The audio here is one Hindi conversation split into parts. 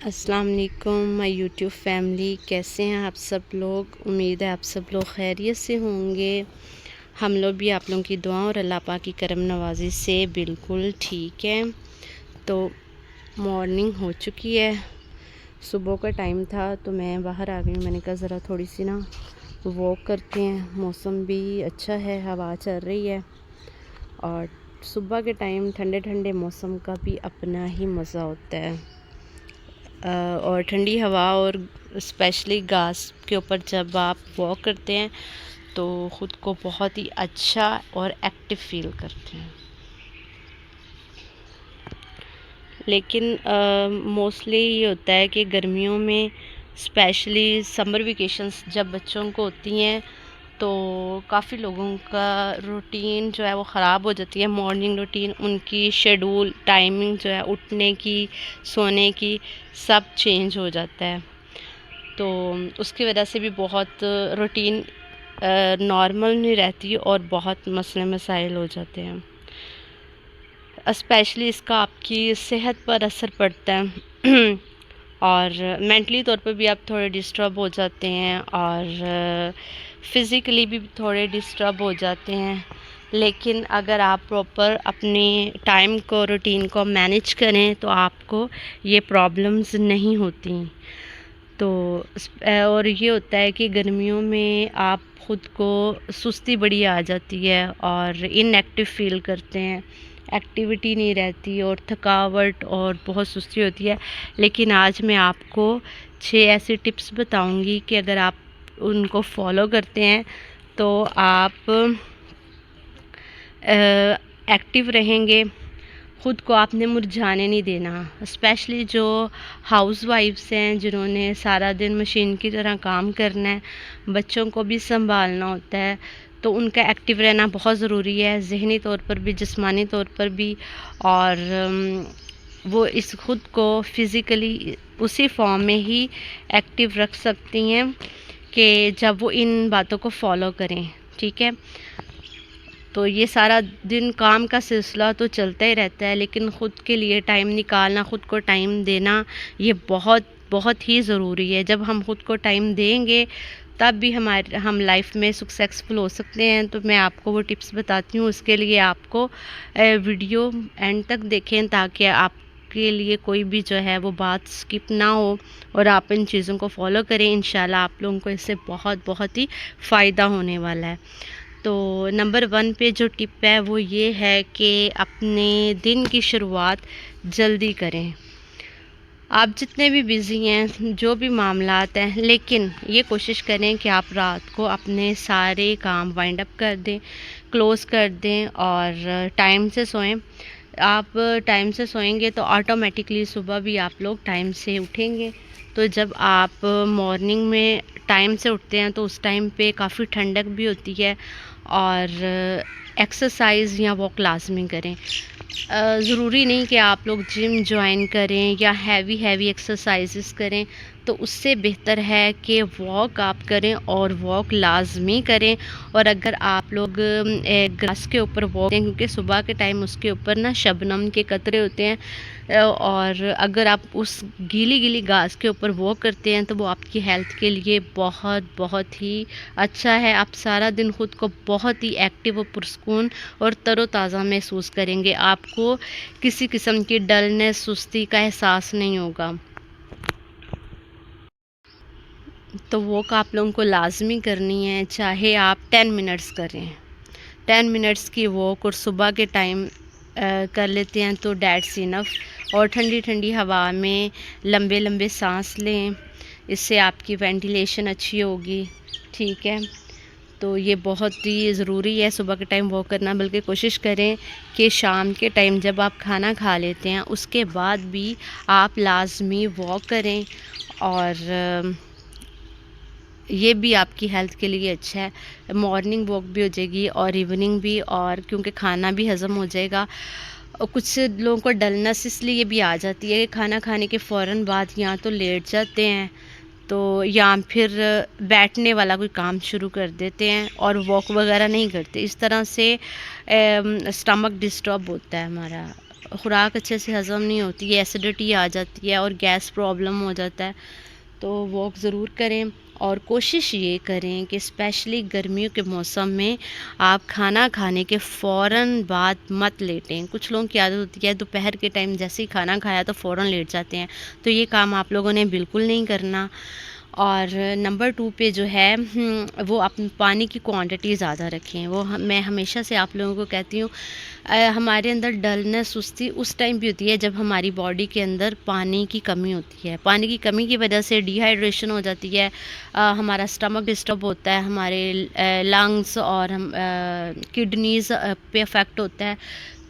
अस्सलाम वालेकुम माय यूट्यूब फैमिली, कैसे हैं आप सब लोग। उम्मीद है आप सब लोग खैरियत से होंगे। हम लोग भी आप लोगों की दुआ और अल्लाह पाक की करम नवाज़ी से बिल्कुल ठीक है। तो मॉर्निंग हो चुकी है, सुबह का टाइम था तो मैं बाहर आ गई। मैंने कहा ज़रा थोड़ी सी ना वॉक करते हैं, मौसम भी अच्छा है, हवा चल रही है और सुबह के टाइम ठंडे ठंडे मौसम का भी अपना ही मज़ा होता है। और ठंडी हवा और स्पेशली घास के ऊपर जब आप वॉक करते हैं तो ख़ुद को बहुत ही अच्छा और एक्टिव फील करते हैं। लेकिन मोस्टली ये होता है कि गर्मियों में स्पेशली समर वेकेशंस जब बच्चों को होती हैं तो काफ़ी लोगों का रूटीन जो है वो ख़राब हो जाती है। मॉर्निंग रूटीन, उनकी शेड्यूल टाइमिंग जो है उठने की, सोने की, सब चेंज हो जाता है। तो उसकी वजह से भी बहुत रूटीन नॉर्मल नहीं रहती और बहुत मसले मसाइल हो जाते हैं। स्पेशली इसका आपकी सेहत पर असर पड़ता है और मेंटली तौर पर भी आप थोड़े डिस्टर्ब हो जाते हैं और फिज़िकली भी थोड़े डिस्टर्ब हो जाते हैं। लेकिन अगर आप प्रॉपर अपने टाइम को, रूटीन को मैनेज करें तो आपको ये प्रॉब्लम्स नहीं होती। तो और ये होता है कि गर्मियों में आप ख़ुद को सुस्ती बड़ी आ जाती है और इनएक्टिव फील करते हैं, एक्टिविटी नहीं रहती और थकावट और बहुत सुस्ती होती है। लेकिन आज मैं आपको 6 ऐसी टिप्स बताऊंगी कि अगर आप उनको फॉलो करते हैं तो आप एक्टिव रहेंगे। ख़ुद को आपने मुरझाने नहीं देना। स्पेशली जो हाउसवाइफ्स हैं जिन्होंने सारा दिन मशीन की तरह काम करना है, बच्चों को भी संभालना होता है, तो उनका एक्टिव रहना बहुत ज़रूरी है, ज़हनी तौर पर भी, जिस्मानी तौर पर भी। और वो इस खुद को फिज़िकली उसी फॉर्म में ही एक्टिव रख सकती हैं कि जब वो इन बातों को फॉलो करें। ठीक है, तो ये सारा दिन काम का सिलसिला तो चलता ही रहता है, लेकिन ख़ुद के लिए टाइम निकालना, ख़ुद को टाइम देना, ये बहुत बहुत ही ज़रूरी है। जब हम ख़ुद को टाइम देंगे तब भी हम लाइफ में सक्सेसफुल हो सकते हैं। तो मैं आपको वो टिप्स बताती हूँ। उसके लिए आपको वीडियो एंड तक देखें ताकि आपके लिए कोई भी जो है वो बात स्किप ना हो और आप इन चीज़ों को फॉलो करें। इंशाल्लाह आप लोगों को इससे बहुत बहुत ही फ़ायदा होने वाला है। तो नंबर 1 पे जो टिप है वो ये है कि अपने दिन की शुरुआत जल्दी करें। आप जितने भी बिज़ी हैं, जो भी मामलात हैं, लेकिन ये कोशिश करें कि आप रात को अपने सारे काम वाइंड अप कर दें, क्लोज़ कर दें और टाइम से सोएं। आप टाइम से सोएंगे तो ऑटोमेटिकली सुबह भी आप लोग टाइम से उठेंगे। तो जब आप मॉर्निंग में टाइम से उठते हैं तो उस टाइम पे काफ़ी ठंडक भी होती है और एक्सरसाइज़ या वॉक लाजमी करें। ज़रूरी नहीं कि आप लोग जिम जॉइन करें या हैवी एक्सरसाइजेस करें, तो उससे बेहतर है कि वॉक आप करें और वॉक लाजमी करें। और अगर आप लोग ग्रास के ऊपर वॉक करें, क्योंकि सुबह के टाइम उसके ऊपर ना शबनम के कतरे होते हैं और अगर आप उस गीली गीली घास के ऊपर वॉक करते हैं तो वो आपकी हेल्थ के लिए बहुत बहुत ही अच्छा है। आप सारा दिन ख़ुद को बहुत ही एक्टिव और पुरस्कून और तरोताज़ा महसूस करेंगे। आपको किसी किस्म की डलनेस, सुस्ती का एहसास नहीं होगा। तो वॉक आप लोगों को लाजमी करनी है, चाहे आप 10 मिनट्स करें। 10 मिनट्स की वॉक और सुबह के टाइम कर लेते हैं तो डेट्स इनफ। और ठंडी ठंडी हवा में लंबे लंबे सांस लें, इससे आपकी वेंटिलेशन अच्छी होगी। ठीक है, तो ये बहुत ही ज़रूरी है सुबह के टाइम वॉक करना। बल्कि कोशिश करें कि शाम के टाइम जब आप खाना खा लेते हैं उसके बाद भी आप लाजमी वॉक करें और ये भी आपकी हेल्थ के लिए अच्छा है। मॉर्निंग वॉक भी हो जाएगी और इवनिंग भी, और क्योंकि खाना भी हज़म हो जाएगा। और कुछ लोगों को डलनेस इसलिए भी आ जाती है कि खाना खाने के फ़ौरन बाद या तो लेट जाते हैं, तो या फिर बैठने वाला कोई काम शुरू कर देते हैं और वॉक वगैरह नहीं करते। इस तरह से स्टमक डिस्टर्ब होता है हमारा, खुराक अच्छे से हज़म नहीं होती है, एसिडिटी आ जाती है और गैस प्रॉब्लम हो जाता है। तो वॉक ज़रूर करें और कोशिश ये करें कि स्पेशली गर्मियों के मौसम में आप खाना खाने के फ़ौरन बाद मत लेटें। कुछ लोगों की आदत होती है दोपहर के टाइम जैसे ही खाना खाया तो फ़ौरन लेट जाते हैं, तो ये काम आप लोगों ने बिल्कुल नहीं करना। और नंबर 2 पे जो है वो आप पानी की क्वांटिटी ज़्यादा रखें। मैं हमेशा से आप लोगों को कहती हूँ, हमारे अंदर डलनेस सुस्ती उस टाइम भी होती है जब हमारी बॉडी के अंदर पानी की कमी होती है। पानी की कमी की वजह से डिहाइड्रेशन हो जाती है, हमारा स्टमक डिस्टर्ब होता है, हमारे लंग्स और किडनीज़ पे अफेक्ट होता है।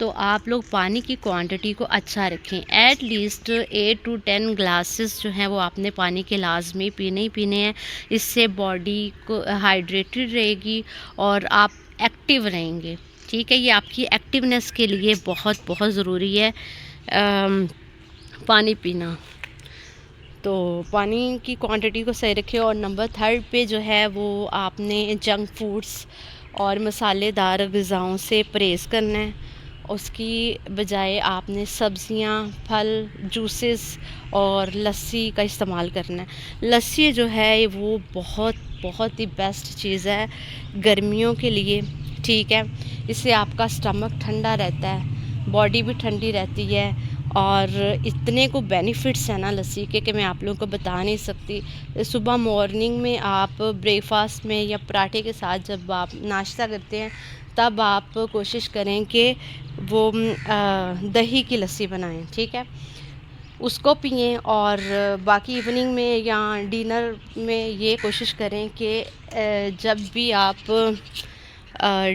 तो आप लोग पानी की क्वांटिटी को अच्छा रखें। एट लीस्ट 8 to 10 ग्लासेस जो हैं वो आपने पानी के लाजमी पीने ही पीने हैं। इससे बॉडी को हाइड्रेटेड रहेगी और आप एक्टिव रहेंगे। ठीक है, ये आपकी एक्टिवनेस के लिए बहुत बहुत ज़रूरी है पानी पीना। तो पानी की क्वांटिटी को सही रखें। और नंबर 3 पे जो है वो आपने जंक फूड्स और मसालेदार ग़िज़ाओं से परहेज़ करना है। उसकी बजाय आपने सब्ज़ियाँ, फल, जूसेस और लस्सी का इस्तेमाल करना है। लस्सी जो है वो बहुत बहुत ही बेस्ट चीज़ है गर्मियों के लिए। ठीक है, इससे आपका स्टमक ठंडा रहता है, बॉडी भी ठंडी रहती है और इतने को बेनिफिट्स हैं ना लस्सी के कि मैं आप लोगों को बता नहीं सकती। सुबह मॉर्निंग में आप ब्रेकफास्ट में या पराठे के साथ जब आप नाश्ता करते हैं तब आप कोशिश करें कि वो दही की लस्सी बनाएं। ठीक है, उसको पिएं। और बाकी इवनिंग में या डिनर में ये कोशिश करें कि जब भी आप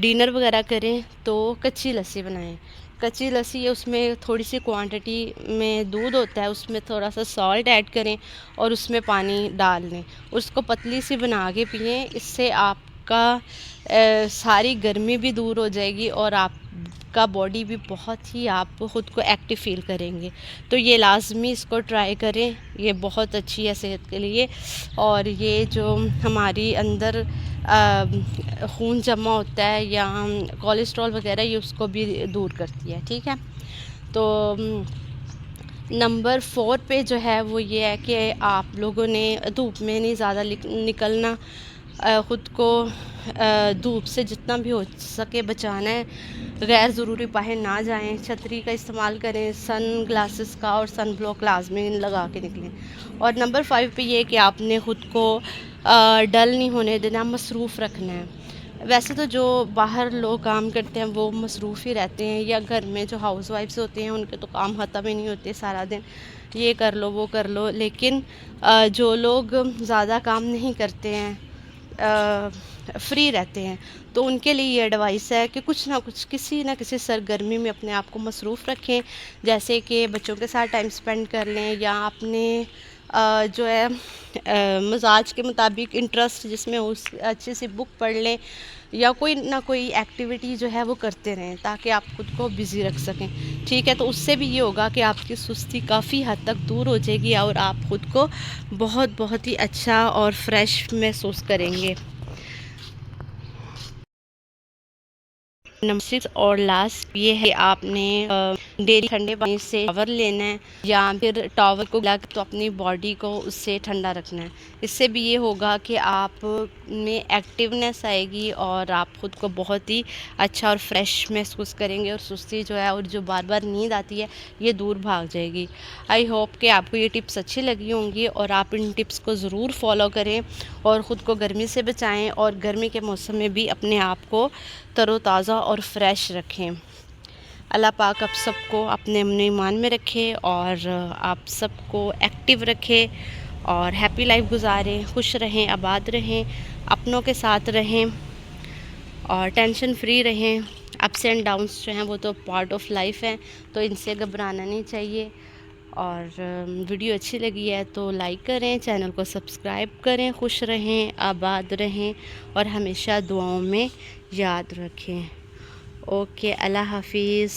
डिनर वगैरह करें तो कच्ची लस्सी बनाएं। कच्ची लस्सी है, उसमें थोड़ी सी क्वांटिटी में दूध होता है, उसमें थोड़ा सा सॉल्ट ऐड करें और उसमें पानी डाल लें, उसको पतली सी बना के पिएं। इससे आपका सारी गर्मी भी दूर हो जाएगी और आपका बॉडी भी बहुत ही आप ख़ुद को एक्टिव फील करेंगे। तो ये लाजमी इसको ट्राई करें, ये बहुत अच्छी है सेहत के लिए। और ये जो हमारी अंदर खून जमा होता है या कोलेस्ट्रॉल वगैरह, ये उसको भी दूर करती है। ठीक है, तो नंबर 4 पे जो है वो ये है कि आप लोगों ने धूप में नहीं ज़्यादा निकलना, ख़ुद को धूप से जितना भी हो सके बचाना है। गैर ज़रूरी बाहर ना जाएं, छतरी का इस्तेमाल करें, सन ग्लासेस का और सन ब्लॉक लाजमी लगा के निकलें। और नंबर 5 पे ये है कि आपने ख़ुद को डल नहीं होने देना, मसरूफ़ रखना है। वैसे तो जो बाहर लोग काम करते हैं वो मसरूफ़ ही रहते हैं, या घर में जो हाउस वाइफ्स होते हैं उनके तो काम ख़त्म ही नहीं होते, सारा दिन ये कर लो वो कर लो। लेकिन जो लोग ज़्यादा काम नहीं करते हैं, फ्री रहते हैं, तो उनके लिए ये एडवाइस है कि कुछ ना कुछ किसी ना किसी सरगर्मी में अपने आप को मसरूफ़ रखें। जैसे कि बच्चों के साथ टाइम स्पेंड कर लें, या अपने जो है मजाज के मुताबिक इंटरेस्ट जिसमें उस अच्छी सी बुक पढ़ लें, या कोई ना कोई एक्टिविटी जो है वो करते रहें ताकि आप खुद को बिज़ी रख सकें। ठीक है, तो उससे भी ये होगा कि आपकी सुस्ती काफ़ी हद तक दूर हो जाएगी और आप ख़ुद को बहुत बहुत ही अच्छा और फ्रेश महसूस करेंगे। नंबर 6 और लास्ट ये है, आपने डेली ठंडे पानी से शावर लेना है या फिर टॉवल को लगा तो अपनी बॉडी को उससे ठंडा रखना है। इससे भी ये होगा कि आप में एक्टिवनेस आएगी और आप ख़ुद को बहुत ही अच्छा और फ्रेश महसूस करेंगे, और सुस्ती जो है और जो बार बार नींद आती है ये दूर भाग जाएगी। आई होप कि आपको ये टिप्स अच्छी लगी होंगी और आप इन टिप्स को ज़रूर फॉलो करें और ख़ुद को गर्मी से बचाएं, और गर्मी के मौसम में भी अपने आप को तरोताज़ा और फ्रेश रखें। अल्लाह पाक आप सबको अपने अपने ईमान में रखे और आप सबको एक्टिव रखे और हैप्पी लाइफ गुजारें, खुश रहें, आबाद रहें, अपनों के साथ रहें और टेंशन फ्री रहें। अप्स एंड डाउन्स जो हैं वो तो पार्ट ऑफ लाइफ है, तो इनसे घबराना नहीं चाहिए। और वीडियो अच्छी लगी है तो लाइक करें, चैनल को सब्सक्राइब करें। खुश रहें, आबाद रहें और हमेशा दुआओं में याद रखें। ओके, अल्लाह हाफिज़।